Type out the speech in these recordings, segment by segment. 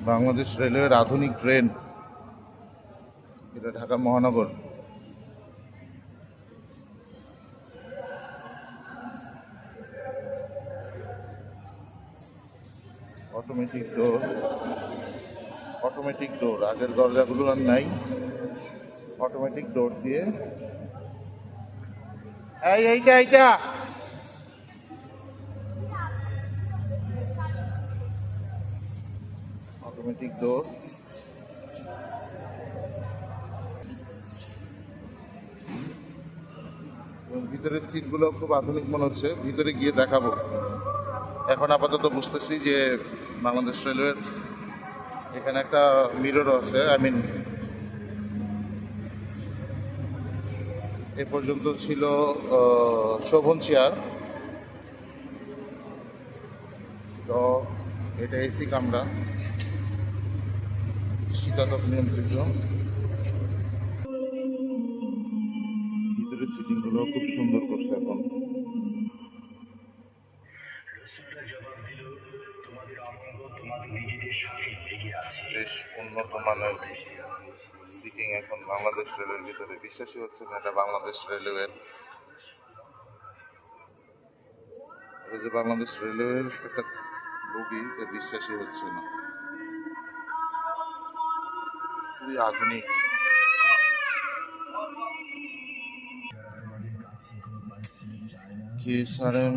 বাংলাদেশ রেলওয়ের আধুনিক ট্রেন, এটা ঢাকা মহানগর। অটোমেটিক ডোর, অটোমেটিক ডোর, আগের দরজাগুলো আর নাই, অটোমেটিক ডোর দিয়ে। এইটা এইটা অটোমেটিক ডোর। এবং ভিতরের সিটগুলো খুব আধুনিক মনে হচ্ছে, ভিতরে গিয়ে দেখাবো। এখন আপাতত বুঝতেছি যে বাংলাদেশ রেলওয়ের এখানে একটা মিরর আছে, এ পর্যন্ত ছিল শোভন চেয়ার। তো এটা এসি কামরা, শীতাতপ নিয়ন্ত্রিত। ভিতরের সিটিংগুলো খুব সুন্দর করছে এখন। বেশ উন্নত মানের সিটিং এখন বাংলাদেশ রেলের ভিতরে। বিশ্বাসই হচ্ছে না এটা বাংলাদেশ রেলওয়ের। এটা যে বাংলাদেশ রেলওয়ের একটা বগি, এটা বিশ্বাসই হচ্ছে না। খুবই আধুনিক। KSRM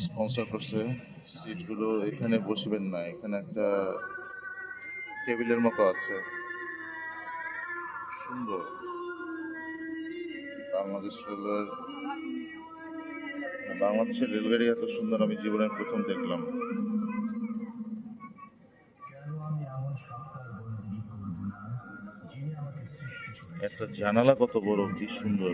স্পন্সর করছে। সিটগুলো এখানে বসবেন না, এখানে একটা টেবিলের মতো আছে, সুন্দর। বাংলাদেশ রেলওয়ের, বাংলাদেশের রেলগাড়ি এত সুন্দর আমি জীবনের প্রথম দেখলাম। একটা জানালা কত বড়, কি সুন্দর।